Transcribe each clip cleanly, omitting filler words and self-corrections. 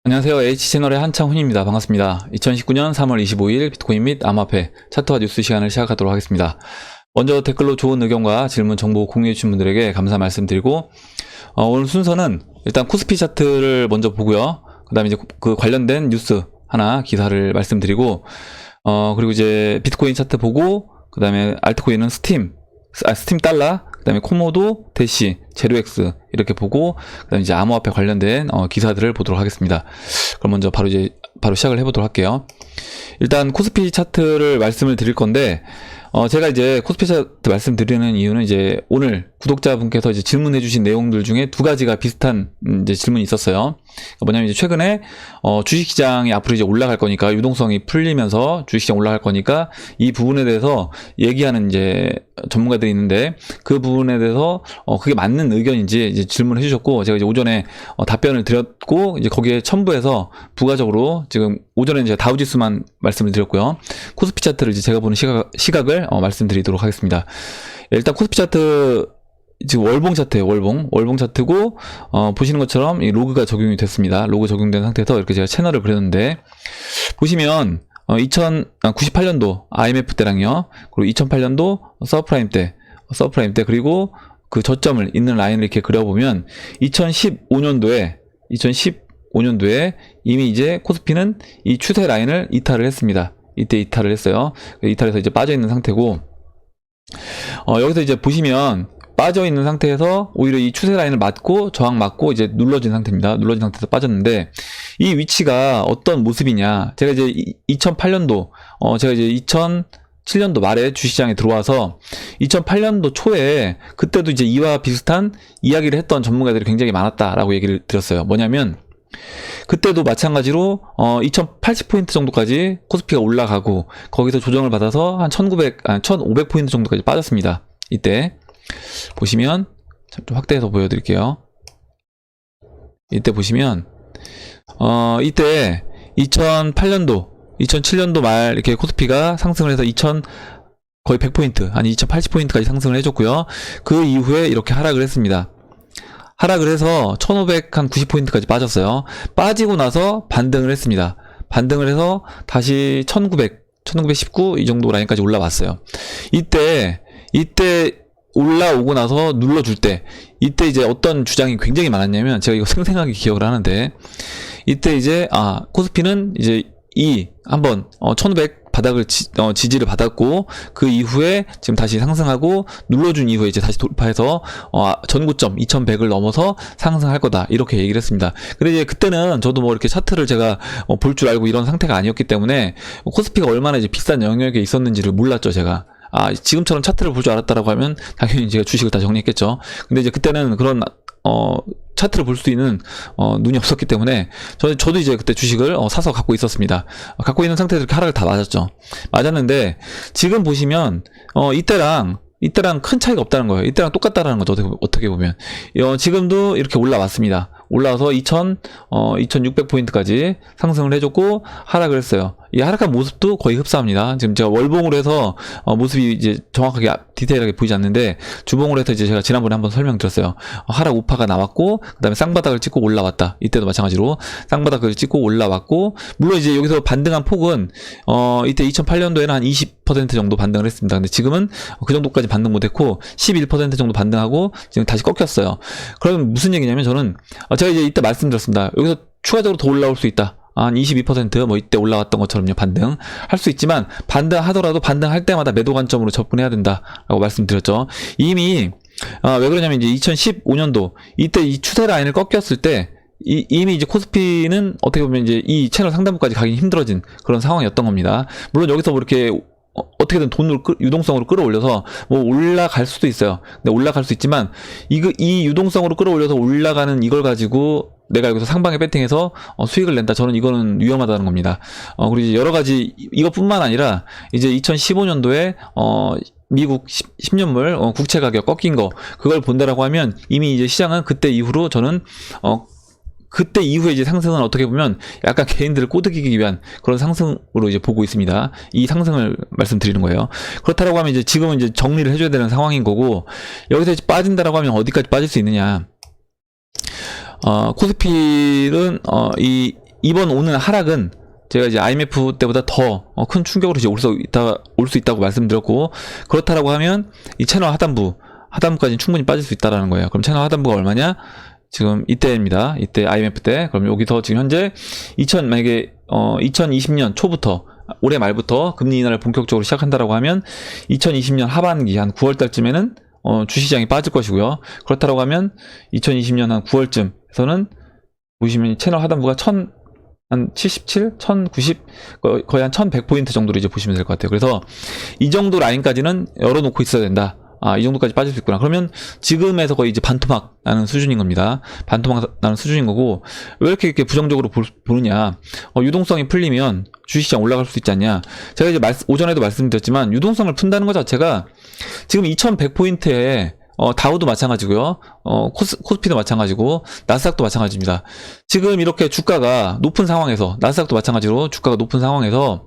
안녕하세요. H채널의 한창훈입니다. 반갑습니다. 2019년 3월 25일 비트코인 및 암호화폐 차트와 뉴스 시간을 시작하도록 하겠습니다. 먼저 댓글로 좋은 의견과 질문, 정보 공유해주신 분들에게 감사 말씀드리고 오늘 순서는 일단 코스피 차트를 먼저 보고요. 그 다음에 이제 그 관련된 뉴스 하나 기사를 말씀드리고 그리고 이제 비트코인 차트 보고 그 다음에 알트코인은 스팀 달러, 그 다음에 코모도, 대시, 제로엑스 이렇게 보고 그 다음에 이제 암호화폐 관련된 기사들을 보도록 하겠습니다. 그럼 먼저 바로 시작을 해보도록 할게요. 일단 코스피 차트를 말씀을 드릴 건데 제가 이제 코스피 차트 말씀드리는 이유는 이제 오늘 구독자분께서 이제 질문해 주신 내용들 중에 두 가지가 비슷한 이제 질문이 있었어요. 뭐냐면 이제 최근에 주식시장이 앞으로 이제 올라갈 거니까 유동성이 풀리면서 주식시장 올라갈 거니까 이 부분에 대해서 얘기하는 이제 전문가들이 있는데 그 부분에 대해서 그게 맞는 의견인지 이제 질문을 해주셨고 제가 이제 오전에 답변을 드렸고 이제 거기에 첨부해서 부가적으로 지금 오전에 이제 다우지수만 말씀을 드렸고요. 코스피 차트를 이제 제가 보는 시각을 말씀드리도록 하겠습니다. 일단 코스피 차트 지금 월봉 차트예요. 월봉 차트고 보시는 것처럼 이 로그가 적용이 됐습니다. 로그 적용된 상태에서 이렇게 제가 채널을 그렸는데 보시면 98년도 IMF 때랑요. 그리고 2008년도 서프라임 때 그리고 그 저점을 있는 라인을 이렇게 그려보면 2015년도에 이미 이제 코스피는 이 추세 라인을 이탈을 했습니다. 이때 이탈을 했어요. 이탈해서 이제 빠져 있는 상태고 여기서 이제 보시면 빠져 있는 상태에서 오히려 이 추세 라인을 맞고 저항 맞고 이제 눌러진 상태입니다. 눌러진 상태에서 빠졌는데 이 위치가 어떤 모습이냐? 제가 이제 2008년도 제가 이제 2007년도 말에 주식시장에 들어와서 2008년도 초에 그때도 이제 이와 비슷한 이야기를 했던 전문가들이 굉장히 많았다라고 얘기를 드렸어요. 뭐냐면 그때도 마찬가지로 2080포인트 정도까지 코스피가 올라가고 거기서 조정을 받아서 한 1500포인트 정도까지 빠졌습니다. 이때 보시면 좀 확대해서 보여드릴게요. 이때 보시면 이때 2008년도 2007년도 말 이렇게 코스피가 상승을 해서 거의 100포인트 아니 2080포인트까지 상승을 해줬고요. 그 이후에 이렇게 하락을 했습니다. 하락을 해서 1590포인트까지 빠졌어요. 빠지고 나서 반등을 했습니다. 반등을 해서 다시 1919 이 정도 라인까지 올라왔어요. 이때 올라오고 나서 눌러줄 때 이때 이제 어떤 주장이 굉장히 많았냐면 제가 이거 생생하게 기억을 하는데 이때 이제 코스피는 이제 한번 1500 바닥을 지지를 받았고 그 이후에 지금 다시 상승하고 눌러준 이후에 이제 다시 돌파해서 전고점 2100을 넘어서 상승할 거다 이렇게 얘기를 했습니다. 근데 이제 그때는 저도 뭐 이렇게 차트를 제가 볼 줄 알고 이런 상태가 아니었기 때문에 코스피가 얼마나 이제 비싼 영역에 있었는지를 몰랐죠. 제가 지금처럼 차트를 볼 줄 알았다라고 하면 당연히 제가 주식을 다 정리했겠죠. 근데 이제 그때는 그런 차트를 볼 수 있는 눈이 없었기 때문에 저도 이제 그때 주식을 사서 갖고 있었습니다. 갖고 있는 상태에서 이렇게 하락을 다 맞았는데 지금 보시면 이때랑 큰 차이가 없다는 거예요. 이때랑 똑같다라는 거죠. 어떻게 보면 지금도 이렇게 올라왔습니다. 올라와서 2600포인트까지 상승을 해줬고 하락을 했어요. 이 하락한 모습도 거의 흡사합니다. 지금 제가 월봉으로 해서 모습이 이제 정확하게 디테일하게 보이지 않는데 주봉으로 해서 이제 제가 지난번에 한번 설명드렸어요. 하락 우파가 나왔고 그 다음에 쌍바닥을 찍고 올라왔다. 이때도 마찬가지로 쌍바닥을 찍고 올라왔고 물론 이제 여기서 반등한 폭은 이때 2008년도에는 한 20% 정도 반등을 했습니다. 근데 지금은 그 정도까지 반등 못했고 11% 정도 반등하고 지금 다시 꺾였어요. 그럼 무슨 얘기냐면 저는 제가 이제 이때 말씀드렸습니다. 여기서 추가적으로 더 올라올 수 있다. 한 22% 뭐 이때 올라왔던 것처럼요. 반등할 수 있지만 반등하더라도 반등할 때마다 매도 관점으로 접근해야 된다라고 말씀드렸죠. 이미 왜 그러냐면 이제 2015년도 이때 이 추세 라인을 꺾였을 때 이미 이제 코스피는 어떻게 보면 이제 이 채널 상단부까지 가기 힘들어진 그런 상황이었던 겁니다. 물론 여기서 뭐 이렇게 어떻게든 유동성으로 끌어올려서 뭐 올라갈 수도 있어요. 근데 올라갈 수 있지만 이 유동성으로 끌어올려서 올라가는 이걸 가지고 내가 여기서 상방에 배팅해서 수익을 낸다. 저는 이거는 위험하다는 겁니다. 그리고 이제 여러 가지 이것뿐만 아니라 이제 2015년도에 미국 10년물 국채 가격 꺾인 거 그걸 본다라고 하면 이미 이제 시장은 그때 이후로 저는 그때 이후에 이제 상승은 어떻게 보면 약간 개인들을 꼬드기기 위한 그런 상승으로 이제 보고 있습니다. 이 상승을 말씀드리는 거예요. 그렇다라고 하면 이제 지금은 이제 정리를 해줘야 되는 상황인 거고 여기서 이제 빠진다라고 하면 어디까지 빠질 수 있느냐? 코스피는 이번 오는 하락은 제가 이제 IMF 때보다 더 큰 충격으로 이제 올 수 있다고 말씀드렸고, 그렇다라고 하면 이 채널 하단부까지는 충분히 빠질 수 있다라는 거예요. 그럼 채널 하단부가 얼마냐? 지금 이때입니다. 이때 IMF 때. 그럼 여기서 지금 현재 만약에 2020년 초부터 올해 말부터 금리 인하를 본격적으로 시작한다라고 하면 2020년 하반기 한 9월 달쯤에는 주시장이 빠질 것이고요. 그렇다라고 하면 2020년 한 9월쯤에서는 보시면 채널 하단부가 한 77, 1090, 거의 한 1100포인트 정도로 이제 보시면 될 것 같아요. 그래서 이 정도 라인까지는 열어놓고 있어야 된다. 이 정도까지 빠질 수 있구나. 그러면 지금에서 거의 이제 반토막 나는 수준인 겁니다. 반토막 나는 수준인 거고, 왜 이렇게 부정적으로 보느냐. 유동성이 풀리면 주식시장 올라갈 수 있지 않냐. 제가 이제 오전에도 말씀드렸지만, 유동성을 푼다는 것 자체가 지금 2100포인트에 다우도 마찬가지고요. 코스피도 마찬가지고, 나스닥도 마찬가지입니다. 지금 이렇게 주가가 높은 상황에서, 나스닥도 마찬가지로 주가가 높은 상황에서,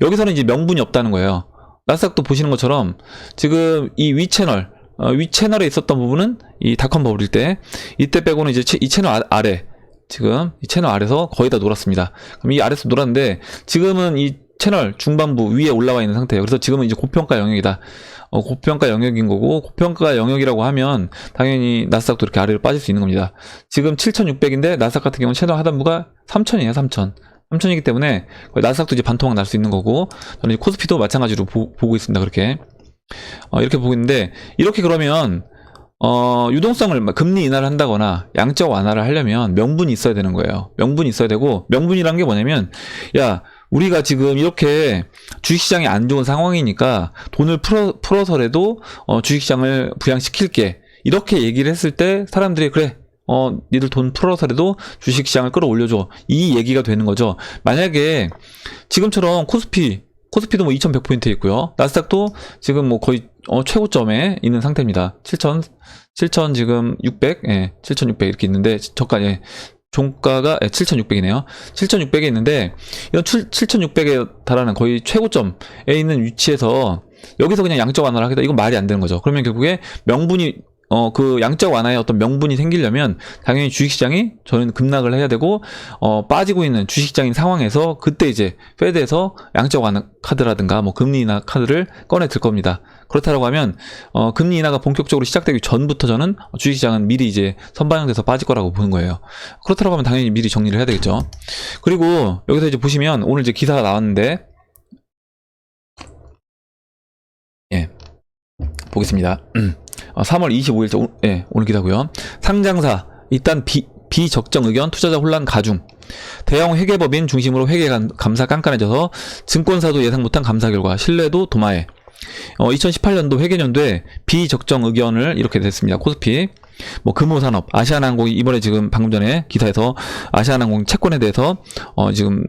여기서는 이제 명분이 없다는 거예요. 나스닥도 보시는 것처럼 지금 이 위채널에 있었던 부분은 이 닷컴 버블일 때, 이때 빼고는 이제 이 채널 아래, 지금 이 채널 아래서 거의 다 놀았습니다. 그럼 이 아래서 놀았는데, 지금은 이 채널 중반부 위에 올라와 있는 상태예요. 그래서 지금은 이제 고평가 영역이다. 고평가 영역인 거고, 고평가 영역이라고 하면 당연히 나스닥도 이렇게 아래로 빠질 수 있는 겁니다. 지금 7600인데 나스닥 같은 경우는 채널 하단부가 3000이에요. 3000이기 때문에 나스닥도 이제 반토막 날 수 있는 거고, 저는 이제 코스피도 마찬가지로 보고 있습니다. 그렇게 이렇게 보고 있는데, 이렇게 그러면 유동성을 금리 인하를 한다거나 양적 완화를 하려면 명분이 있어야 되는 거예요. 명분이 있어야 되고, 명분이란 게 뭐냐면, 야, 우리가 지금 이렇게 주식시장이 안 좋은 상황이니까 돈을 풀어서라도 주식시장을 부양시킬게, 이렇게 얘기를 했을 때 사람들이 그래, 니들 돈 풀어서라도 주식시장을 끌어올려줘, 이 얘기가 되는 거죠. 만약에 지금처럼 코스피도 뭐 2100포인트에 있고요. 나스닥도 지금 뭐 거의 최고점에 있는 상태입니다. 7,000 지금 600, 7,600 이렇게 있는데, 종가가 7,600이네요. 7,600에 있는데, 이런 7,600에 달하는 거의 최고점에 있는 위치에서 여기서 그냥 양적 완화를 하겠다, 이건 말이 안 되는 거죠. 그러면 결국에 명분이 그 양적 완화의 어떤 명분이 생기려면 당연히 주식시장이 저는 급락을 해야 되고, 빠지고 있는 주식시장인 상황에서 그때 이제 페드에서 양적 완화 카드라든가 뭐 금리 인하 카드를 꺼내 들 겁니다. 그렇다고 하면 금리 인하가 본격적으로 시작되기 전부터 저는 주식시장은 미리 이제 선반영돼서 빠질 거라고 보는 거예요. 그렇다고 하면 당연히 미리 정리를 해야 되겠죠. 그리고 여기서 이제 보시면 오늘 이제 기사가 나왔는데, 보겠습니다. 3월 25일자 오늘 기사고요. 상장사 일단 비적정 의견, 투자자 혼란 가중. 대형 회계법인 중심으로 회계 감사 깐깐해져서 증권사도 예상 못한 감사 결과 신뢰도 도마에. 2018년도 회계년도에 비적정 의견을 이렇게 됐습니다. 코스피, 뭐 금호산업, 아시아나항공이 이번에 지금 방금 전에 기사에서 아시아나항공 채권에 대해서 지금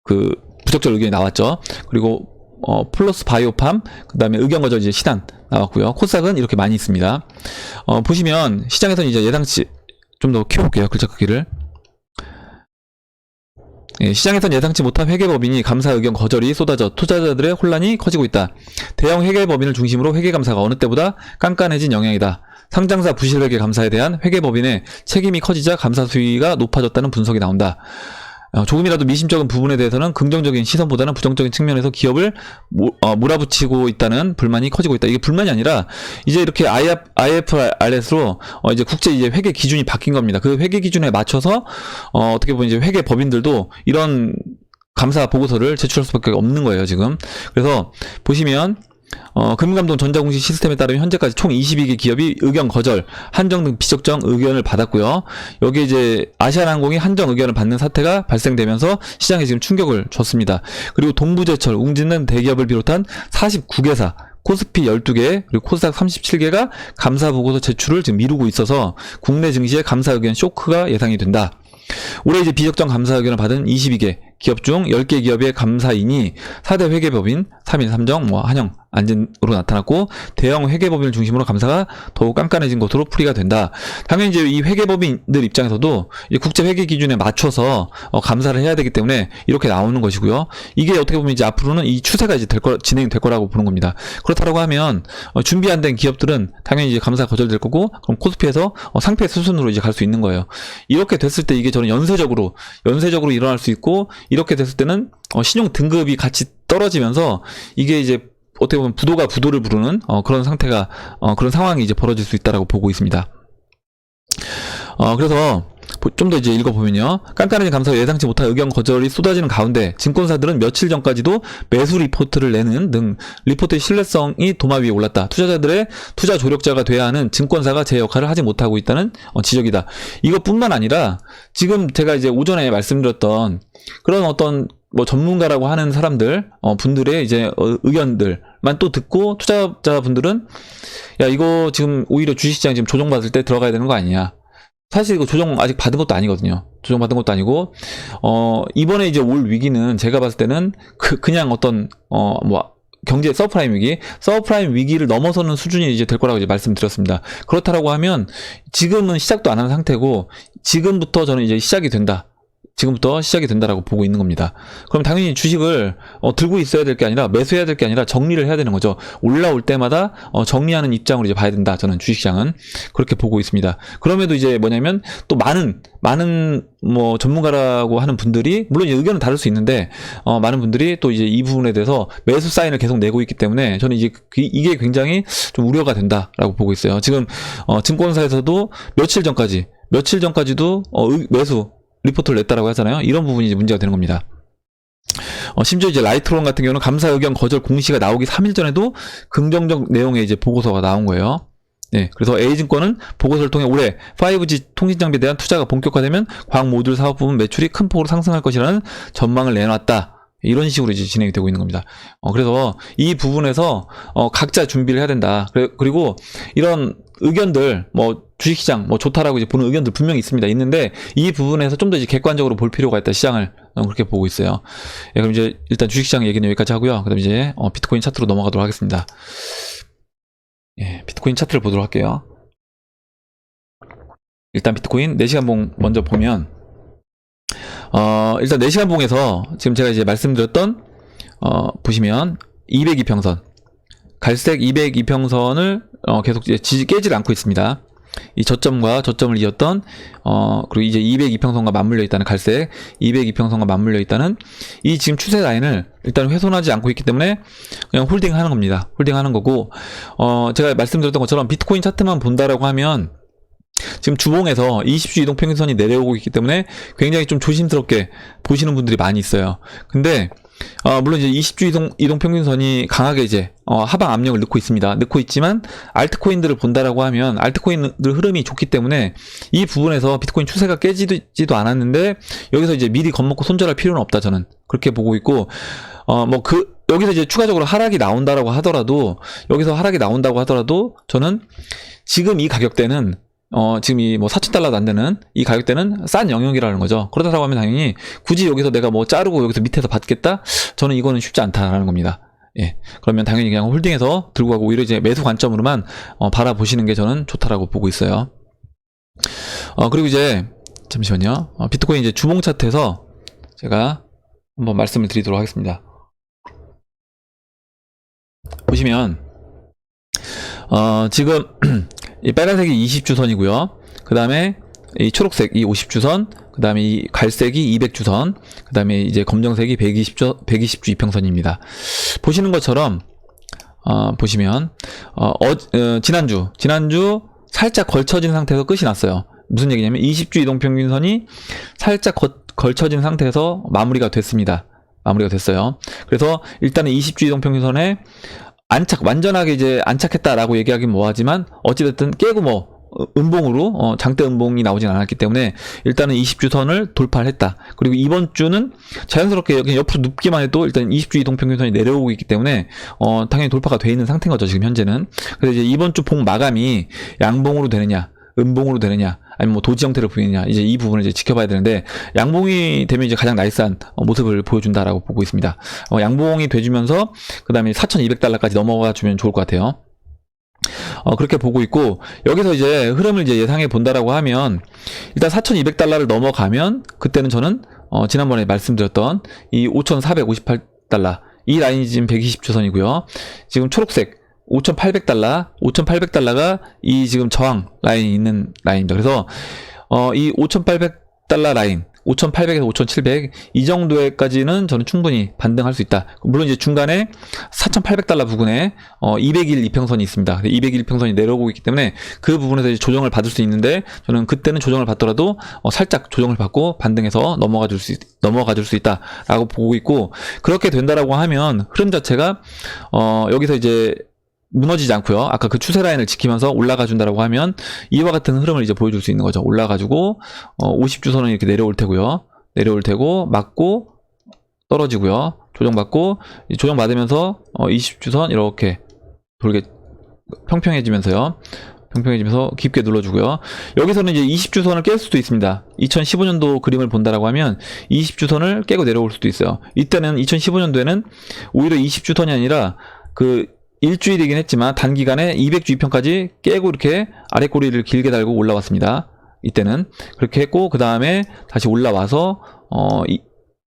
그 부적절 의견이 나왔죠. 그리고 플러스 바이오팜, 그 다음에 의견거절 이제 시단 나왔고요. 코스닥은 이렇게 많이 있습니다. 보시면 시장에서는 이제 예상치, 좀 더 키워볼게요. 글자 크기를. 시장에선 예상치 못한 회계법인이 감사 의견 거절이 쏟아져 투자자들의 혼란이 커지고 있다. 대형 회계법인을 중심으로 회계감사가 어느 때보다 깐깐해진 영향이다. 상장사 부실회계 감사에 대한 회계법인의 책임이 커지자 감사 수위가 높아졌다는 분석이 나온다. 조금이라도 미심쩍은 부분에 대해서는 긍정적인 시선보다는 부정적인 측면에서 기업을 몰아붙이고 있다는 불만이 커지고 있다. 이게 불만이 아니라 이제 이렇게 IFRS로 이제 국제 이제 회계 기준이 바뀐 겁니다. 그 회계 기준에 맞춰서 어떻게 보면 이제 회계 법인들도 이런 감사 보고서를 제출할 수밖에 없는 거예요, 지금. 그래서 보시면 금감동 전자공시 시스템에 따르면 현재까지 총 22개 기업이 의견 거절, 한정 등 비적정 의견을 받았고요. 여기에 이제 아시아나항공이 한정 의견을 받는 사태가 발생되면서 시장에 지금 충격을 줬습니다. 그리고 동부제철, 웅진 대기업을 비롯한 49개사, 코스피 12개, 그리고 코스닥 37개가 감사 보고서 제출을 지금 미루고 있어서 국내 증시의 감사 의견 쇼크가 예상이 된다. 올해 이제 비적정 감사 의견을 받은 22개 기업 중 10개 기업의 감사인이 4대 회계법인 3일, 삼정, 한영, 안진으로 나타났고 대형 회계법인을 중심으로 감사가 더욱 깐깐해진 것으로 풀이가 된다. 당연히 이제 이 회계법인들 입장에서도 이제 국제 회계 기준에 맞춰서 감사를 해야 되기 때문에 이렇게 나오는 것이고요. 이게 어떻게 보면 이제 앞으로는 이 추세가 이제 진행될 거라고 보는 겁니다. 그렇다고 하면 준비 안 된 기업들은 당연히 이제 감사가 거절될 거고, 그럼 코스피에서 상패 수순으로 이제 갈 수 있는 거예요. 이렇게 됐을 때 이게 저는 연쇄적으로 일어날 수 있고, 이렇게 됐을 때는 신용 등급이 같이 떨어지면서 이게 이제 어떻게 보면 부도가 부도를 부르는 그런 상태가 그런 상황이 이제 벌어질 수 있다라고 보고 있습니다. 그래서 좀 더 이제 읽어보면요. 깐깐해진 감사가 예상치 못한 의견 거절이 쏟아지는 가운데 증권사들은 며칠 전까지도 매수 리포트를 내는 등 리포트의 신뢰성이 도마 위에 올랐다. 투자자들의 투자 조력자가 돼야 하는 증권사가 제 역할을 하지 못하고 있다는 지적이다. 이것뿐만 아니라 지금 제가 이제 오전에 말씀드렸던 그런 어떤 뭐 전문가라고 하는 사람들 분들의 이제 의견들만 또 듣고 투자자분들은 야, 이거 지금 오히려 주식시장 지금 조정받을 때 들어가야 되는 거 아니냐. 사실 이거 조정 아직 받은 것도 아니거든요. 조정받은 것도 아니고, 이번에 이제 올 위기는 제가 봤을 때는 그냥 어떤, 경제 서브프라임 위기를 넘어서는 수준이 이제 될 거라고 이제 말씀드렸습니다. 그렇다라고 하면 지금은 시작도 안 한 상태고, 지금부터 저는 이제 시작이 된다라고 보고 있는 겁니다. 그럼 당연히 주식을 들고 있어야 될 게 아니라 매수해야 될 게 아니라 정리를 해야 되는 거죠. 올라올 때마다 정리하는 입장으로 이제 봐야 된다. 저는 주식시장은 그렇게 보고 있습니다. 그럼에도 이제 뭐냐면 또 많은 뭐 전문가라고 하는 분들이 물론 이제 의견은 다를 수 있는데 많은 분들이 또 이제 이 부분에 대해서 매수 사인을 계속 내고 있기 때문에 저는 이제 이게 굉장히 좀 우려가 된다라고 보고 있어요. 지금 증권사에서도 며칠 전까지도 매수 리포트를 냈다라고 하잖아요. 이런 부분이 이제 문제가 되는 겁니다. 심지어 이제 라이트론 같은 경우는 감사 의견 거절 공시가 나오기 3일 전에도 긍정적 내용의 이제 보고서가 나온 거예요. 네, 그래서 A증권은 보고서를 통해 올해 5G 통신장비에 대한 투자가 본격화되면 광 모듈 사업 부분 매출이 큰 폭으로 상승할 것이라는 전망을 내놨다. 이런 식으로 이제 진행이 되고 있는 겁니다. 그래서 이 부분에서 각자 준비를 해야 된다. 그리고 이런 의견들 주식시장 좋다라고 이제 보는 의견들 분명히 있는데 이 부분에서 좀 더 이제 객관적으로 볼 필요가 있다. 시장을 그렇게 보고 있어요. 예, 그럼 이제 일단 주식시장 얘기는 여기까지 하고요. 그다음 이제 비트코인 차트로 넘어가도록 하겠습니다. 예, 비트코인 차트를 보도록 할게요. 일단 비트코인 4시간 봉 먼저 보면 일단 4시간 봉에서 지금 제가 이제 말씀드렸던 보시면 202평선 갈색 202평선을 계속 이제 깨질 않고 있습니다. 이 저점과 저점을 이었던 그리고 이제 202평선과 맞물려 있다는 갈색 202평선과 맞물려 있다는 이 지금 추세 라인을 일단 훼손하지 않고 있기 때문에 그냥 홀딩하는 겁니다. 홀딩하는 거고 제가 말씀드렸던 것처럼 비트코인 차트만 본다라고 하면 지금 주봉에서 20주 이동평균선이 내려오고 있기 때문에 굉장히 좀 조심스럽게 보시는 분들이 많이 있어요. 근데 물론 이제 20주 이동평균선이 강하게 이제 하방 압력을 넣고 있습니다. 넣고 있지만 알트코인들을 본다라고 하면 알트코인들 흐름이 좋기 때문에 이 부분에서 비트코인 추세가 깨지지도 않았는데 여기서 이제 미리 겁먹고 손절할 필요는 없다. 저는 그렇게 보고 있고 여기서 이제 추가적으로 하락이 나온다고 하더라도 저는 지금 이 가격대는 지금 이 $4,000도 안 되는 이 가격대는 싼 영역이라는 거죠. 그렇다고 하면 당연히 굳이 여기서 내가 자르고 여기서 밑에서 받겠다? 저는 이거는 쉽지 않다라는 겁니다. 예. 그러면 당연히 그냥 홀딩해서 들고 가고 오히려 이제 매수 관점으로만 바라보시는 게 저는 좋다라고 보고 있어요. 그리고 이제 잠시만요. 비트코인 이제 주봉 차트에서 제가 한번 말씀을 드리도록 하겠습니다. 보시면 지금 이 빨간색이 20주선이고요. 그 다음에 이 초록색 이 50주선, 그 다음에 이 갈색이 200주선, 그 다음에 이제 검정색이 120주 이평선입니다. 보시는 것처럼 보시면 지난주 살짝 걸쳐진 상태에서 끝이 났어요. 무슨 얘기냐면 20주 이동평균선이 살짝 걸쳐진 상태에서 마무리가 됐습니다. 마무리가 됐어요. 그래서 일단은 20주 이동평균선에 완전하게 이제 안착했다라고 얘기하긴 뭐하지만 어찌됐든 깨고 음봉으로 장대 음봉이 나오진 않았기 때문에 일단은 20주선을 돌파를 했다. 그리고 이번 주는 자연스럽게 그냥 옆으로 눕기만 해도 일단 20주 이동평균선이 내려오고 있기 때문에 당연히 돌파가 돼 있는 상태인 거죠. 지금 현재는. 그래서 이제 이번 주 봉 마감이 양봉으로 되느냐 음봉으로 되느냐, 아니면 뭐 도지 형태를 보이느냐, 이제 이 부분을 이제 지켜봐야 되는데, 양봉이 되면 이제 가장 나이스한 모습을 보여준다라고 보고 있습니다. 양봉이 돼주면서 그 다음에 4,200달러까지 넘어가 주면 좋을 것 같아요. 그렇게 보고 있고, 여기서 이제 흐름을 이제 예상해 본다라고 하면, 일단 4,200달러를 넘어가면, 그때는 저는, 지난번에 말씀드렸던 이 5,458달러, 이 라인이 지금 120주선이고요. 지금 초록색, 5,800달러가 이 지금 저항 라인이 있는 라인입니다. 그래서, 이 5,800달러 라인, 5,800에서 5,700 이 정도에까지는 저는 충분히 반등할 수 있다. 물론 이제 중간에 4,800달러 부근에 200일 이평선이 있습니다. 200일 이평선이 내려오고 있기 때문에 그 부분에서 이제 조정을 받을 수 있는데, 저는 그때는 조정을 받더라도 살짝 조정을 받고 반등해서 넘어가 줄 수 있다라고 보고 있고, 그렇게 된다라고 하면 흐름 자체가 여기서 이제 무너지지 않고요. 아까 그 추세 라인을 지키면서 올라가 준다라고 하면 이와 같은 흐름을 이제 보여줄 수 있는 거죠. 올라가지고 50주선은 이렇게 내려올 테고요. 내려올 테고 맞고 떨어지고요. 조정받고 조정받으면서 20주선 이렇게 돌게 평평해지면서 깊게 눌러주고요. 여기서는 이제 20주선을 깰 수도 있습니다. 2015년도 그림을 본다라고 하면 20주선을 깨고 내려올 수도 있어요. 이때는 2015년도에는 오히려 20주선이 아니라 그 일주일이긴 했지만 단기간에 200주 이평까지 깨고 이렇게 아래 꼬리를 길게 달고 올라왔습니다. 이때는 그렇게 했고, 그 다음에 다시 올라와서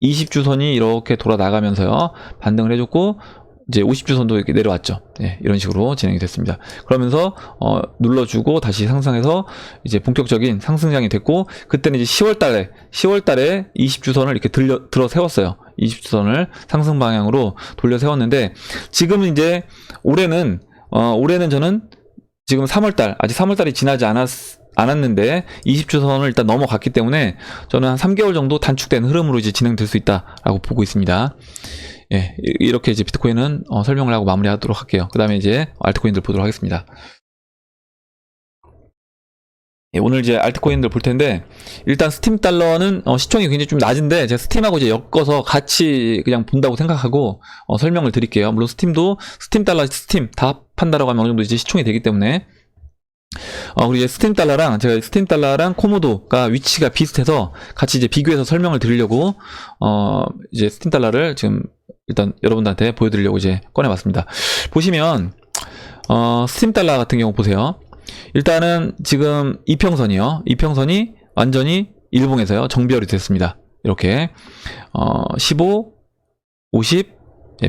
20주선이 이렇게 돌아 나가면서요 반등을 해줬고, 이제 50주선도 이렇게 내려왔죠. 네, 이런 식으로 진행이 됐습니다. 그러면서 눌러주고 다시 상승해서 이제 본격적인 상승장이 됐고, 그때는 이제 10월달에 20주선을 이렇게 들어 세웠어요. 20주선을 상승 방향으로 돌려 세웠는데, 지금은 이제 올해는 저는 지금 3월달, 아직 3월달이 지나지 않았는데 20주선을 일단 넘어갔기 때문에 저는 한 3개월 정도 단축된 흐름으로 이제 진행될 수 있다라고 보고 있습니다. 예, 이렇게 이제 비트코인은 설명을 하고 마무리하도록 할게요. 그 다음에 이제 알트코인들 보도록 하겠습니다. 예, 오늘 이제 알트코인들 볼 텐데, 일단 스팀 달러는 시총이 굉장히 좀 낮은데 제가 스팀하고 이제 엮어서 같이 그냥 본다고 생각하고 설명을 드릴게요. 물론 스팀도 스팀 달러, 스팀 다 판다라고 하면 어느 정도 이제 시총이 되기 때문에. 그리고 이제 스팀 달러랑 코모도가 위치가 비슷해서 같이 이제 비교해서 설명을 드리려고 이제 스팀 달러를 지금 일단 여러분들한테 보여드리려고 이제 꺼내봤습니다. 보시면 스팀 달러 같은 경우 보세요. 일단은 지금 이평선이 완전히 일봉에서요 정비열이 됐습니다. 이렇게 15, 50,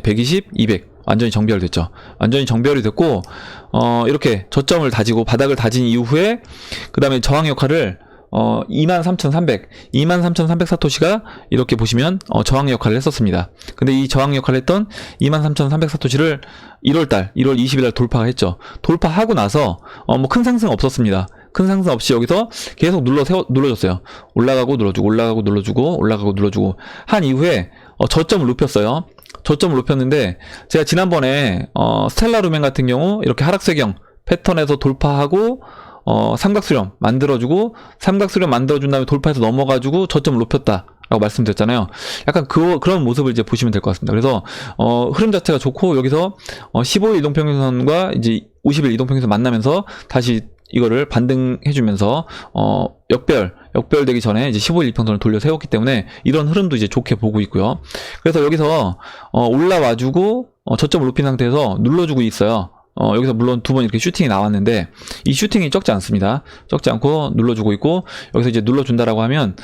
120, 200 완전히 정비열됐죠. 완전히 정비열이 됐고, 이렇게 저점을 다지고 바닥을 다진 이후에 그 다음에 저항 역할을 23,300 사토시가 이렇게 보시면 저항 역할을 했었습니다. 근데 이 저항 역할을 했던 23,300 사토시를 1월 20일 돌파가 했죠. 돌파하고 나서 뭐 큰 상승 없었습니다. 큰 상승 없이 여기서 계속 눌러줬어요. 올라가고 눌러주고 한 이후에 저점을 높였어요. 저점을 높였는데, 제가 지난번에 스텔라 루멘 같은 경우 이렇게 하락세경 패턴에서 돌파하고 삼각수렴 만들어주고, 삼각수렴 만들어준 다음에 돌파해서 넘어가지고 저점을 높였다라고 말씀드렸잖아요. 약간 그런 모습을 이제 보시면 될 것 같습니다. 그래서 흐름 자체가 좋고, 여기서 15일 이동평균선과 이제 50일 이동평균선 만나면서 다시 이거를 반등해주면서 역별되기 전에 이제 15일 이평선을 돌려 세웠기 때문에 이런 흐름도 이제 좋게 보고 있고요. 그래서 여기서 올라와주고 저점을 높인 상태에서 눌러주고 있어요. 여기서 물론 두 번 이렇게 슈팅이 나왔는데 이 슈팅이 적지 않습니다. 적지 않고 눌러주고 있고, 여기서 이제 눌러준다라고 하면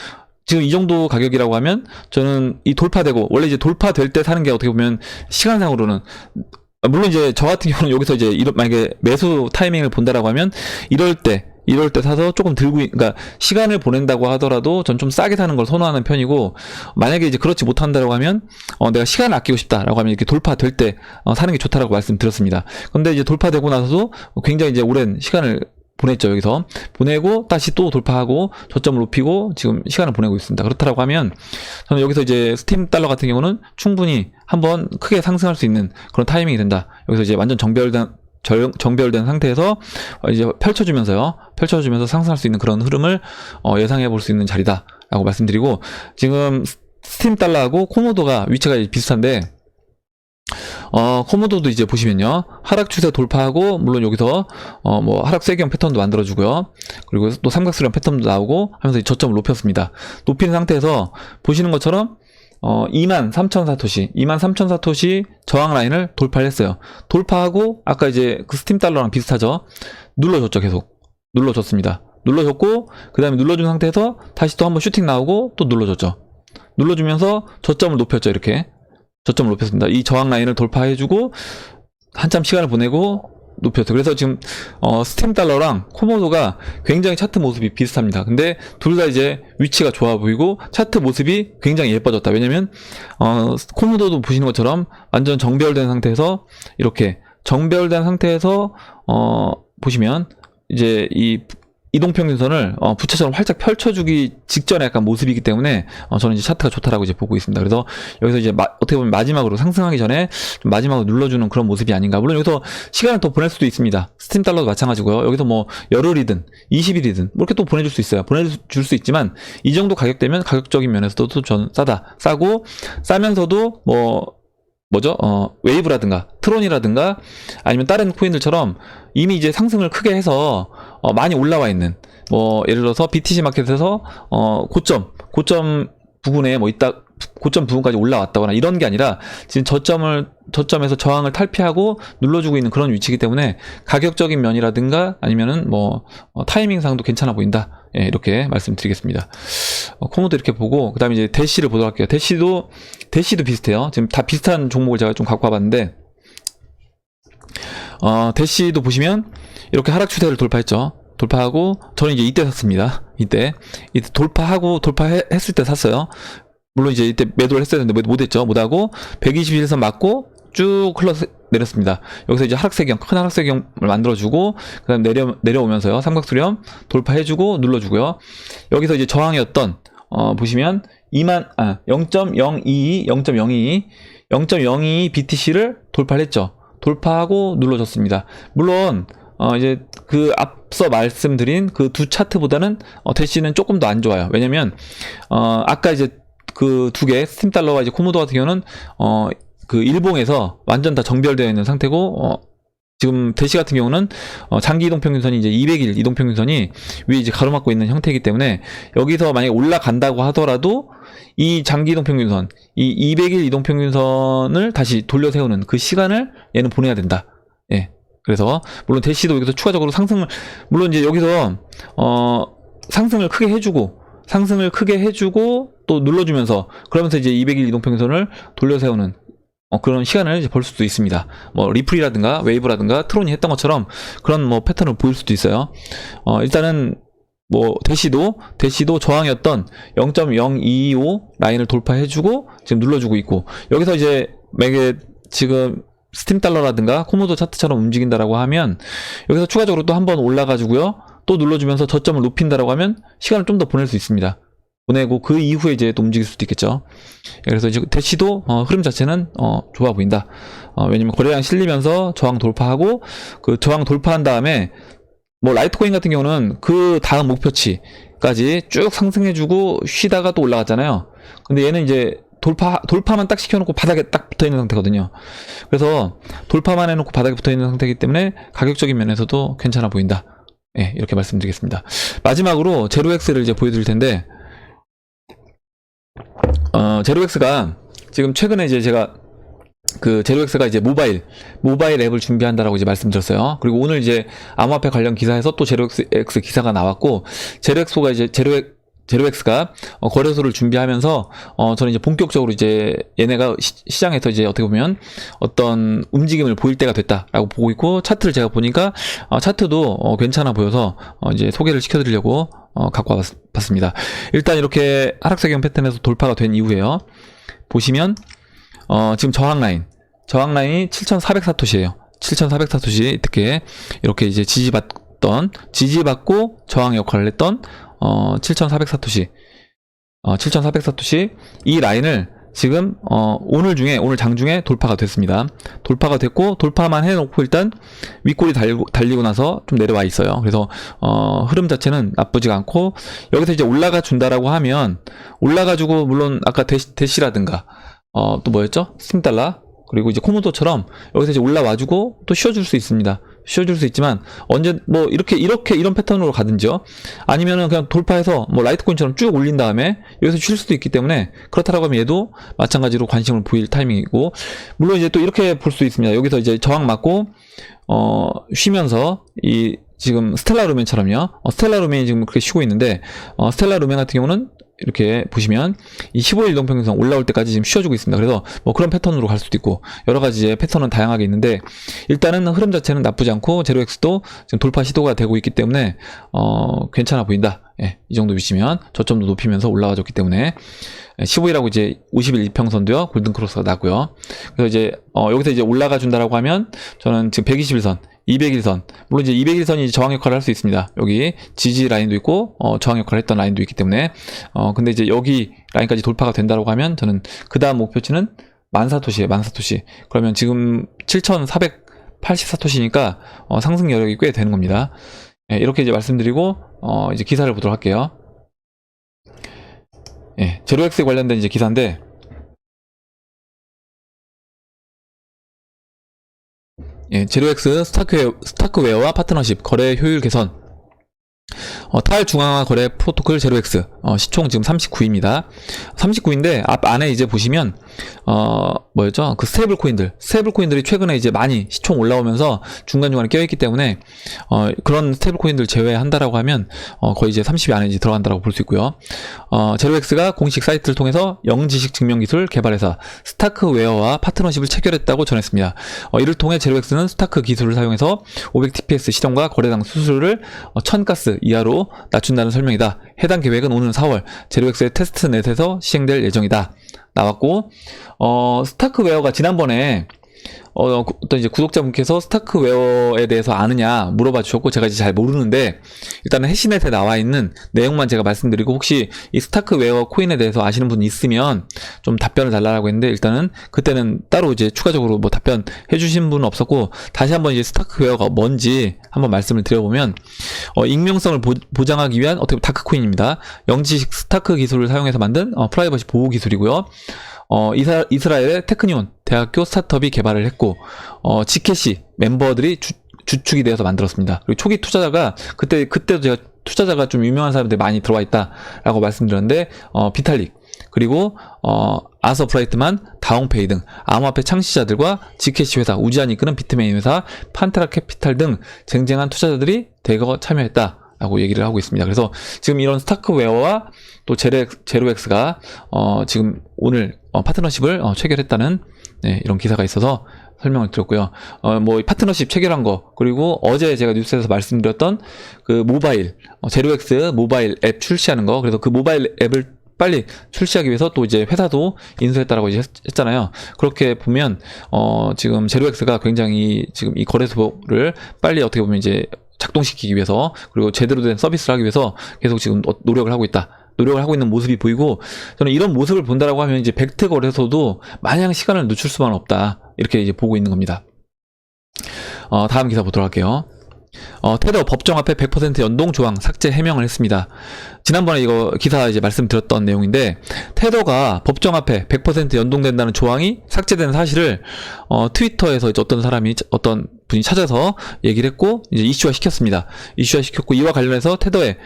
지금 이 정도 가격이라고 하면 저는 이 돌파되고, 원래 이제 돌파될 때 사는 게 어떻게 보면 시간상으로는, 물론 이제 저 같은 경우는 여기서 이제 만약에 매수 타이밍을 본다라고 하면 이럴 때 사서 조금 그러니까 시간을 보낸다고 하더라도 전 좀 싸게 사는 걸 선호하는 편이고, 만약에 이제 그렇지 못한다라고 하면 내가 시간을 아끼고 싶다라고 하면 이렇게 돌파될 때 사는 게 좋다라고 말씀드렸습니다. 근데 이제 돌파되고 나서도 굉장히 이제 오랜 시간을 보냈죠. 여기서 보내고 다시 또 돌파하고 저점을 높이고 지금 시간을 보내고 있습니다. 그렇다라고 하면 저는 여기서 이제 스팀 달러 같은 경우는 충분히 한번 크게 상승할 수 있는 그런 타이밍이 된다. 여기서 이제 완전 정비열된 상태에서 이제 펼쳐주면서 상승할 수 있는 그런 흐름을 예상해 볼 수 있는 자리다라고 말씀드리고, 지금 스팀 달러하고 코모도가 위치가 비슷한데 코모도도 이제 보시면요. 하락 추세 돌파하고, 물론 여기서, 뭐, 하락 세경 패턴도 만들어주고요. 그리고 또 삼각수렴 패턴도 나오고 하면서 저점을 높였습니다. 높인 상태에서 보시는 것처럼, 23,000사토시, 23,000사토시 저항 라인을 돌파를 했어요. 돌파하고, 아까 이제 그 스팀 달러랑 비슷하죠? 눌러줬죠, 계속. 눌러줬습니다. 눌러줬고, 그 다음에 눌러준 상태에서 다시 또 한번 슈팅 나오고, 또 눌러줬죠. 눌러주면서 저점을 높였죠, 이렇게. 저점을 높였습니다. 이 저항 라인을 돌파해주고, 한참 시간을 보내고, 높였죠. 그래서 지금, 스팀 달러랑 코모도가 굉장히 차트 모습이 비슷합니다. 근데 둘 다 이제 위치가 좋아 보이고, 차트 모습이 굉장히 예뻐졌다. 왜냐면, 코모도도 보시는 것처럼 완전 정배열된 상태에서, 이렇게, 정배열된 상태에서, 보시면, 이제 이 이동평균선을 부채처럼 활짝 펼쳐주기 직전에 약간 모습이기 때문에 저는 이제 차트가 좋다라고 이제 보고 있습니다. 그래서 여기서 이제 어떻게 보면 마지막으로 상승하기 전에 좀 마지막으로 눌러주는 그런 모습이 아닌가. 물론 여기서 시간을 더 보낼 수도 있습니다. 스팀 달러도 마찬가지고요. 여기서 뭐 열흘이든 20일이든 뭐 이렇게 또 보내줄 수 있어요. 보내줄 수 있지만 이 정도 가격대면 가격적인 면에서도 전 싸고 싸면서도 웨이브라든가 트론이라든가 아니면 다른 코인들처럼 이미 이제 상승을 크게 해서 많이 올라와 있는 예를 들어서 BTC 마켓에서 고점 부근에 고점 부근까지 올라왔다거나 이런 게 아니라 지금 저점에서 저항을 탈피하고 눌러주고 있는 그런 위치이기 때문에 가격적인 면이라든가 아니면은 타이밍상도 괜찮아 보인다. 예, 이렇게 말씀드리겠습니다. 코모도 이렇게 보고 그다음에 이제 대시를 보도록 할게요. 대시도 비슷해요. 지금 다 비슷한 종목을 제가 좀 갖고 와봤는데 대시도 보시면 이렇게 하락 추세를 돌파했죠. 돌파하고 저는 이제 이때 샀습니다. 이때 돌파했을 때 샀어요. 물론 이제 이때 매도를 했어야 되는데 못했죠. 못하고 121선 맞고 쭉 내렸습니다. 여기서 이제 큰 하락세경을 만들어주고 그 다음 내려오면서요. 삼각수렴 돌파해주고 눌러주고요. 여기서 이제 저항이었던 보시면 0.022 BTC를 돌파를 했죠. 돌파하고 눌러줬습니다. 물론 이제 그 앞서 말씀드린 그 두 차트보다는 대시는 조금 더 안 좋아요. 왜냐면 아까 이제 그 두 개 스팀 달러와 이제 코모도 같은 경우는 그 일봉에서 완전 다 정별되어 있는 상태고 지금 대시 같은 경우는 장기 이동평균선이 이제 200일 이동평균선이 위에 이제 가로막고 있는 형태이기 때문에 여기서 만약에 올라간다고 하더라도 이 장기 이동평균선, 이 200일 이동평균선을 다시 돌려 세우는 그 시간을 얘는 보내야 된다. 예. 그래서 물론 대시도 여기서 추가적으로 물론 이제 여기서 상승을 크게 해주고 또 눌러주면서 그러면서 이제 200일 이동평균선을 돌려 세우는 그런 시간을 이제 벌 수도 있습니다. 리플이라든가 웨이브라든가 트론이 했던 것처럼 그런 패턴을 보일 수도 있어요. 일단은 대시도 저항이었던 0.025 라인을 돌파해주고 지금 눌러주고 있고 여기서 이제 매개 지금 스팀 달러라든가 코모도 차트처럼 움직인다라고 하면 여기서 추가적으로 또 한번 올라가지고요. 또 눌러주면서 저점을 높인다라고 하면 시간을 좀 더 보낼 수 있습니다. 보내고 그 이후에 이제 또 움직일 수도 있겠죠. 그래서 이제 대시도 흐름 자체는 좋아 보인다. 왜냐면 거래량 실리면서 저항 돌파하고 그 저항 돌파한 다음에 라이트코인 같은 경우는 그 다음 목표치까지 쭉 상승해주고 쉬다가 또 올라갔잖아요. 근데 얘는 이제 돌파만 딱 시켜놓고 바닥에 딱 붙어있는 상태거든요. 그래서 돌파만 해놓고 바닥에 붙어있는 상태이기 때문에 가격적인 면에서도 괜찮아 보인다. 예, 이렇게 말씀드리겠습니다. 마지막으로 제로엑스를 이제 보여드릴 텐데 제로엑스가 지금 최근에 이제 제가 그 제로엑스가 이제 모바일 앱을 준비한다라고 이제 말씀드렸어요. 그리고 오늘 이제 암호화폐 관련 기사에서 또 제로엑스 기사가 나왔고 제로엑스가 거래소를 준비하면서 저는 이제 본격적으로 이제 얘네가 시장에서 이제 어떻게 보면 어떤 움직임을 보일 때가 됐다라고 보고 있고 차트를 제가 보니까 차트도 괜찮아 보여서 이제 소개를 시켜드리려고 갖고 와봤습니다. 일단 이렇게 하락세경 패턴에서 돌파가 된 이후에요. 보시면 지금 저항 라인이 7,400사토시예요. 7,400사토시 이렇게 이제 지지받고 저항 역할을 했던 7,400사토시 7,400사토시 이 라인을 지금 오늘 장 중에 돌파가 됐습니다. 돌파가 됐고 돌파만 해놓고 일단 윗골이 달리고 나서 좀 내려와 있어요. 그래서 흐름 자체는 나쁘지가 않고 여기서 이제 올라가 준다라고 하면 올라가지고 물론 아까 대시라든가 또 뭐였죠? 스팀달러 그리고 이제 코모도처럼 여기서 이제 올라와주고 또 쉬어줄 수 있습니다. 쉬어줄 수 있지만 언제 뭐 이렇게 이런 패턴으로 가든지요. 아니면은 그냥 돌파해서 뭐 라이트코인처럼 쭉 올린 다음에 여기서 쉴 수도 있기 때문에 그렇다라고 하면 얘도 마찬가지로 관심을 보일 타이밍이고, 물론 이제 또 이렇게 볼 수 있습니다. 여기서 이제 저항 맞고 쉬면서 이 지금 스텔라 루멘처럼요. 스텔라 루멘이 지금 그렇게 쉬고 있는데 스텔라 루멘 같은 경우는 이렇게 보시면 이 15일 이동평균선 올라올 때까지 지금 쉬어주고 있습니다. 그래서 뭐 그런 패턴으로 갈 수도 있고 여러 가지 이제 패턴은 다양하게 있는데, 일단은 흐름 자체는 나쁘지 않고 제로엑스도 지금 돌파 시도가 되고 있기 때문에 괜찮아 보인다. 예, 이 정도 위치면 저점도 높이면서 올라와 줬기 때문에 15일하고 이제 50일 이평선도요 골든 크로스가 나고요. 그래서 이제 여기서 이제 올라가 준다라고 하면 저는 지금 120일선 200일선, 물론 이제 200일선이 저항 역할을 할 수 있습니다. 여기 지지 라인도 있고 저항 역할을 했던 라인도 있기 때문에 근데 이제 여기 라인까지 돌파가 된다고 하면 저는 그 다음 목표치는 14,000토시예요. 14,000토시. 그러면 지금 7,484토시니까 상승 여력이 꽤 되는 겁니다. 예, 이렇게 이제 말씀드리고 이제 기사를 보도록 할게요. 예, 제로엑스에 관련된 이제 기사인데, 예, 제로엑스 스타크웨어와 파트너십 거래 효율 개선, 탈중앙화 거래 프로토콜 제로엑스, 시총 지금 39입니다. 39인데 앞 안에 이제 보시면 뭐였죠? 그 스테이블 코인들이 최근에 이제 많이 시총 올라오면서 중간중간에 껴있기 때문에 그런 스테이블 코인들 제외한다라고 하면 거의 이제 30위 안에 이제 들어간다라고 볼 수 있고요. 제로엑스가 공식 사이트를 통해서 영지식 증명기술 개발회사 스타크웨어와 파트너십을 체결했다고 전했습니다. 이를 통해 제로엑스는 스타크 기술을 사용해서 500TPS 시정과 거래당 수수료를 1000가스 이하로 낮춘다는 설명이다. 해당 계획은 오는 4월 제로엑스의 테스트넷에서 시행될 예정이다. 나왔고, 스타크웨어가 지난번에 어떤 이제 구독자분께서 스타크웨어에 대해서 아느냐 물어봐 주셨고, 제가 이제 잘 모르는데 일단은 해시넷에 나와 있는 내용만 제가 말씀드리고, 혹시 이 스타크웨어 코인에 대해서 아시는 분 있으면 좀 답변을 달라고 했는데, 일단은 그때는 따로 이제 추가적으로 뭐 답변 해주신 분은 없었고, 다시 한번 이제 스타크웨어가 뭔지 한번 말씀을 드려보면, 익명성을 보장하기 위한 어떻게 보면 다크코인입니다. 영지식 스타크 기술을 사용해서 만든 프라이버시 보호 기술이고요. 이스라엘의 테크니온 대학교 스타트업이 개발을 했고, 지캐시 멤버들이 주축이 되어서 만들었습니다. 그리고 초기 투자자가 그때도 제가 투자자가 좀 유명한 사람들이 많이 들어와 있다라고 말씀드렸는데, 비탈릭, 그리고 아서 브라이트만, 다홍페이 등 암호화폐 창시자들과 지캐시 회사, 우지안이 이끄는 비트메인 회사, 판테라 캐피탈 등 쟁쟁한 투자자들이 대거 참여했다 라고 얘기를 하고 있습니다. 그래서 지금 이런 스타크웨어와 또 제로엑스가 지금 오늘 파트너십을 체결했다는, 네, 이런 기사가 있어서 설명을 드렸고요. 뭐 파트너십 체결한 거, 그리고 어제 제가 뉴스에서 말씀드렸던 그 모바일 제로엑스 모바일 앱 출시하는 거, 그래서 그 모바일 앱을 빨리 출시하기 위해서 또 이제 회사도 인수했다라고 이제 했잖아요. 그렇게 보면 지금 제로엑스가 굉장히 지금 이 거래소를 빨리 어떻게 보면 이제 작동시키기 위해서, 그리고 제대로 된 서비스를 하기 위해서 계속 지금 노력을 하고 있는 모습이 보이고, 저는 이런 모습을 본다라고 하면 이제 벡트 거래소도 마냥 시간을 늦출 수만 없다, 이렇게 이제 보고 있는 겁니다. 다음 기사 보도록 할게요. 테더 법정 앞에 100% 연동 조항 삭제 해명을 했습니다. 지난번에 이거 기사 이제 말씀드렸던 내용인데, 테더가 법정 앞에 100% 연동된다는 조항이 삭제된 사실을 트위터에서 이제 어떤 분이 찾아서 얘기를 했고, 이제 이슈화 시켰고, 이와 관련해서 테더의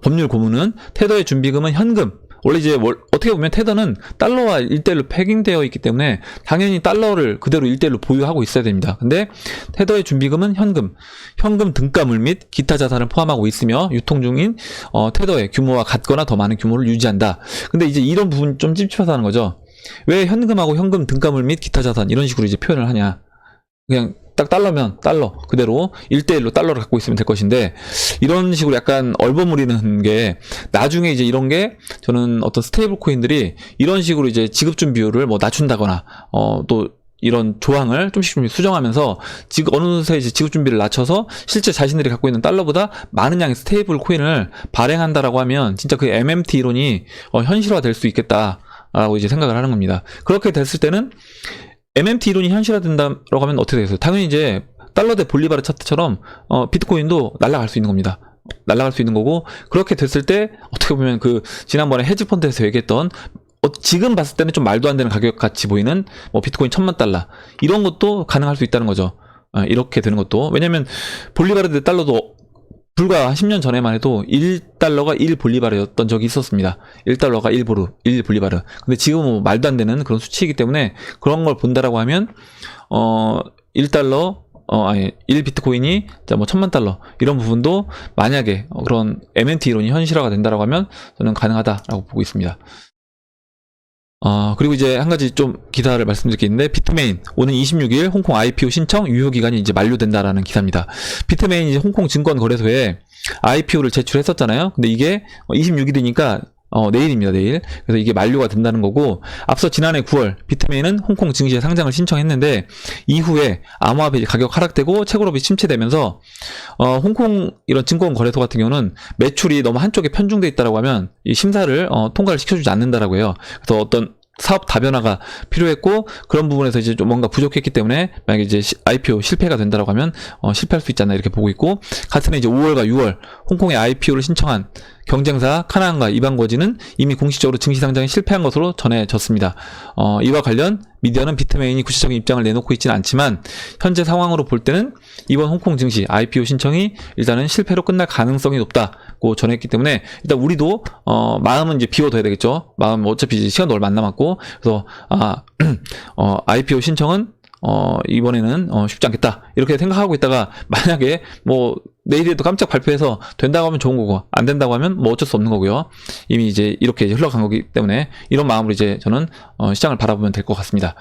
법률 고문은 테더의 준비금은 현금, 원래 이제 어떻게 보면 테더는 달러와 1대1로 패깅되어 있기 때문에 당연히 달러를 그대로 1대1로 보유하고 있어야 됩니다. 근데 테더의 준비금은 현금 등가물 및 기타 자산을 포함하고 있으며 유통 중인 테더의 규모와 같거나 더 많은 규모를 유지한다. 근데 이제 이런 부분 좀 찝찝해서 하는 거죠. 왜 현금하고 현금 등가물 및 기타 자산 이런 식으로 이제 표현을 하냐. 그냥 딱 달러면 달러 그대로 1대1로 달러를 갖고 있으면 될 것인데, 이런 식으로 약간 얼버무리는 게, 나중에 이제 이런 게 저는 어떤 스테이블 코인들이 이런 식으로 이제 지급준 비율을 뭐 낮춘다거나 또 이런 조항을 좀씩 수정하면서 어느새 이제 지급 준비를 낮춰서 실제 자신들이 갖고 있는 달러보다 많은 양의 스테이블 코인을 발행한다라고 하면 진짜 그 MMT 이론이 현실화될 수 있겠다라고 이제 생각을 하는 겁니다. 그렇게 됐을 때는 MMT 이론이 현실화된다라고 하면 어떻게 되겠어요? 당연히 이제 달러 대 볼리바르 차트처럼 비트코인도 날아갈 수 있는 겁니다. 날아갈 수 있는 거고, 그렇게 됐을 때 어떻게 보면 그 지난번에 헤지펀드에서 얘기했던 지금 봤을 때는 좀 말도 안 되는 가격 같이 보이는 뭐 비트코인 1000만 달러 이런 것도 가능할 수 있다는 거죠. 이렇게 되는 것도. 왜냐면 볼리바르 대 달러도 불과 10년 전에만 해도 1달러가 1볼리바르였던 적이 있었습니다. 1달러가 1볼리바르. 근데 지금은 뭐 말도 안 되는 그런 수치이기 때문에 그런 걸 본다라고 하면 1달러 1비트코인이 뭐 1000만 달러 이런 부분도 만약에 그런 MNT 이론이 현실화가 된다라고 하면 저는 가능하다라고 보고 있습니다. 그리고 이제 한 가지 좀 기사를 말씀드릴 게 있는데, 비트메인 오는 26일 홍콩 IPO 신청 유효 기간이 이제 만료된다라는 기사입니다. 비트메인이 이제 홍콩 증권거래소에 IPO를 제출했었잖아요. 근데 이게 26일이니까 내일입니다, 내일. 그래서 이게 만료가 된다는 거고, 앞서 지난해 9월 비트메인은 홍콩 증시에 상장을 신청했는데 이후에 암호화폐 가격 하락되고 채굴업이 침체되면서 홍콩 이런 증권 거래소 같은 경우는 매출이 너무 한쪽에 편중돼 있다라고 하면 이 심사를 통과를 시켜주지 않는다라고 해요. 그래서 어떤 사업 다변화가 필요했고, 그런 부분에서 이제 좀 뭔가 부족했기 때문에 만약에 이제 IPO 실패가 된다라고 하면 실패할 수 있지 않나 이렇게 보고 있고, 같은 해 이제 5월과 6월 홍콩에 IPO를 신청한 경쟁사 카나안과 이방거지는 이미 공식적으로 증시 상장에 실패한 것으로 전해졌습니다. 이와 관련 미디어는 비트메인이 구체적인 입장을 내놓고 있지는 않지만 현재 상황으로 볼 때는 이번 홍콩 증시 IPO 신청이 일단은 실패로 끝날 가능성이 높다고 전했기 때문에 일단 우리도 마음은 이제 비워둬야 되겠죠. 마음 어차피 이제 시간도 얼마 안 남았고, 그래서 IPO 신청은 이번에는 쉽지 않겠다 이렇게 생각하고 있다가, 만약에 뭐 내일에도 깜짝 발표해서 된다고 하면 좋은 거고 안 된다고 하면 뭐 어쩔 수 없는 거고요. 이미 이제 이렇게 이제 흘러간 거기 때문에 이런 마음으로 이제 저는 시장을 바라보면 될 것 같습니다.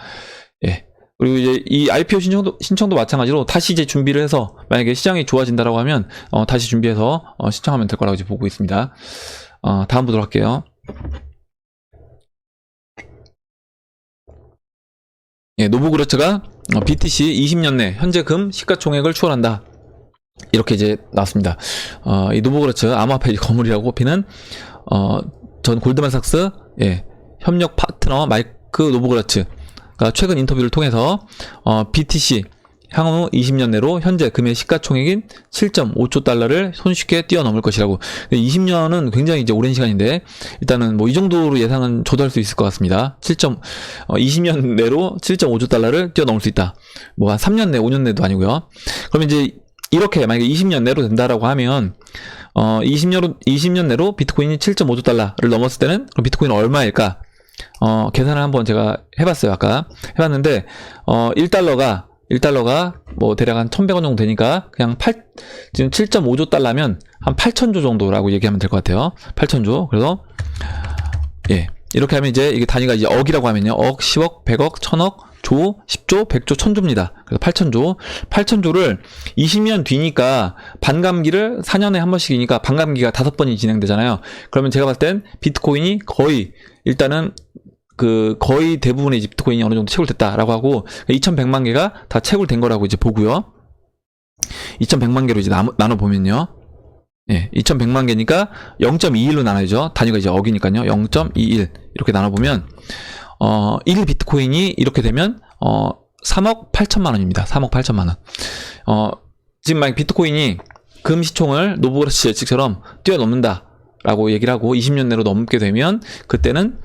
예. 그리고 이제 이 IPO 신청도 마찬가지로 다시 이제 준비를 해서 만약에 시장이 좋아진다라고 하면 다시 준비해서 신청하면 될 거라고 이제 보고 있습니다. 다음 보도록 할게요. 예, 노브그로츠가 BTC 20년 내 현재 금 시가총액을 추월한다. 이렇게 이제 나왔습니다. 이 노브그로츠 암호화폐 거물이라고 꼽히는 전 골드만삭스 협력 파트너 마이크 노브그로츠가 최근 인터뷰를 통해서 BTC 향후 20년 내로 현재 금의 시가총액인 7.5조 달러를 손쉽게 뛰어넘을 것이라고. 20년은 굉장히 이제 오랜 시간인데 일단은 뭐 이 정도로 예상은 조달할 수 있을 것 같습니다. 20년 내로 7.5조 달러를 뛰어넘을 수 있다. 뭐 한 3년 내, 5년 내도 아니고요. 그러면 이제 이렇게 만약에 20년 내로 된다라고 하면 20년 내로 비트코인이 7.5조 달러를 넘었을 때는 그럼 비트코인은 얼마일까? 계산을 한번 제가 해봤어요. 아까 해봤는데 1달러가 뭐 대략 한 1100원 정도 되니까 그냥 지금 7.5조 달러면 한 8000조 정도라고 얘기하면 될 것 같아요. 8000조. 그래서 예, 이렇게 하면 이제 이게 단위가 이제 억이라고 하면요, 억, 10억, 100억, 1000억, 조, 10조, 100조, 1000조입니다. 그래서 8000조를 20년 뒤니까 반감기를 4년에 한 번씩이니까 반감기가 5번이 진행되잖아요. 그러면 제가 봤을 땐 비트코인이 거의 일단은 거의 대부분의 비트코인이 어느 정도 채굴됐다라고 하고 2100만 개가 다 채굴된 거라고 이제 보고요. 2100만 개로 이제 나눠보면요. 예, 2100만 개니까 0.21로 나눠야죠. 단위가 이제 억이니까요. 0.21 이렇게 나눠보면 1 비트코인이 이렇게 되면 3억 8천만 원입니다. 3억 8천만 원. 지금 만약 비트코인이 금 시총을 노브그로츠 예측처럼 뛰어넘는다 라고 얘기를 하고 20년 내로 넘게 되면 그때는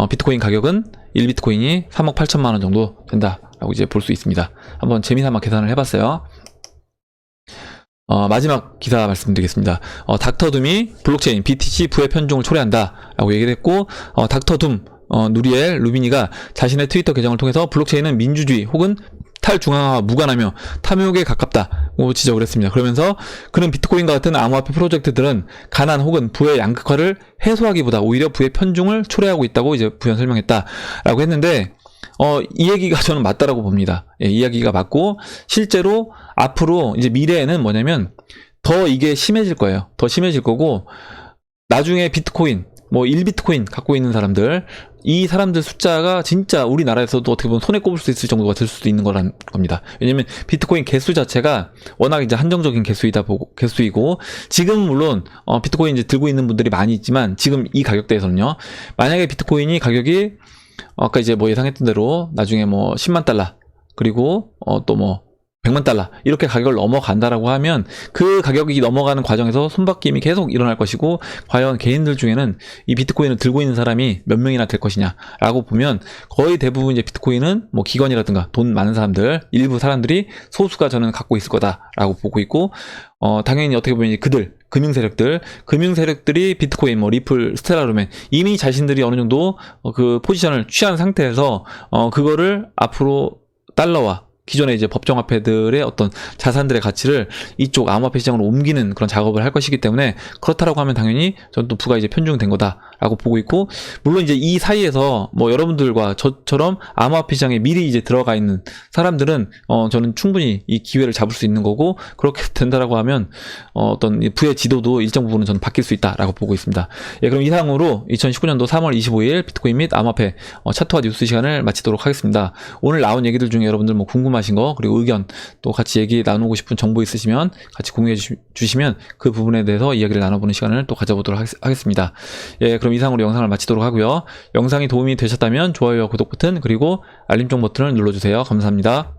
비트코인 가격은 1비트코인이 3억 8천만 원 정도 된다라고 이제 볼 수 있습니다. 한번 재미삼아 계산을 해봤어요. 마지막 기사 말씀드리겠습니다. 닥터둠이 블록체인 BTC 부의 편중을 초래한다 라고 얘기를 했고, 닥터둠 누리엘 루비니가 자신의 트위터 계정을 통해서 블록체인은 민주주의 혹은 탈중앙화와 무관하며 탐욕에 가깝다고 지적을 했습니다. 그러면서 그는 비트코인과 같은 암호화폐 프로젝트들은 가난 혹은 부의 양극화를 해소하기보다 오히려 부의 편중을 초래하고 있다고 이제 부연 설명했다라고 했는데, 이 얘기가 저는 맞다라고 봅니다. 예, 이 이야기가 맞고, 실제로 앞으로 이제 미래에는 뭐냐면 더 이게 심해질 거예요. 더 심해질 거고, 나중에 비트코인 뭐 1비트코인 갖고 있는 사람들, 이 사람들 숫자가 진짜 우리나라에서도 어떻게 보면 손에 꼽을 수 있을 정도가 될 수도 있는 거란 겁니다. 왜냐면 비트코인 개수 자체가 워낙 이제 한정적인 개수이고, 지금 물론 비트코인 이제 들고 있는 분들이 많이 있지만 지금 이 가격대에서는요, 만약에 비트코인이 가격이 아까 이제 뭐 예상했던 대로 나중에 뭐 10만 달러 그리고 또 뭐 100만 달러 이렇게 가격을 넘어간다라고 하면 그 가격이 넘어가는 과정에서 손바뀜이 계속 일어날 것이고, 과연 개인들 중에는 이 비트코인을 들고 있는 사람이 몇 명이나 될 것이냐라고 보면 거의 대부분 이제 비트코인은 뭐 기관이라든가 돈 많은 사람들, 일부 사람들이 소수가 저는 갖고 있을 거다라고 보고 있고, 당연히 어떻게 보면 이제 그들 금융 세력들이 비트코인, 뭐 리플, 스텔라루멘 이미 자신들이 어느 정도 그 포지션을 취한 상태에서 그거를 앞으로 달러와 기존의 이제 법정화폐들의 어떤 자산들의 가치를 이쪽 암호화폐 시장으로 옮기는 그런 작업을 할 것이기 때문에, 그렇다라고 하면 당연히 저는 또 부가 이제 편중된 거다라고 보고 있고, 물론 이제 이 사이에서 뭐 여러분들과 저처럼 암호화폐 시장에 미리 이제 들어가 있는 사람들은 저는 충분히 이 기회를 잡을 수 있는 거고, 그렇게 된다라고 하면 어떤 부의 지도도 일정 부분은 저는 바뀔 수 있다라고 보고 있습니다. 예, 그럼 이상으로 2019년도 3월 25일 비트코인 및 암호화폐 차트화 뉴스 시간을 마치도록 하겠습니다. 오늘 나온 얘기들 중에 여러분들 뭐 궁금하신 거, 그리고 의견, 또 같이 얘기 나누고 싶은 정보 있으시면 같이 공유해 주시면 그 부분에 대해서 이야기를 나눠보는 시간을 또 가져보도록 하겠습니다. 예, 그럼 이상으로 영상을 마치도록 하고요. 영상이 도움이 되셨다면 좋아요와 구독 버튼, 그리고 알림종 버튼을 눌러주세요. 감사합니다.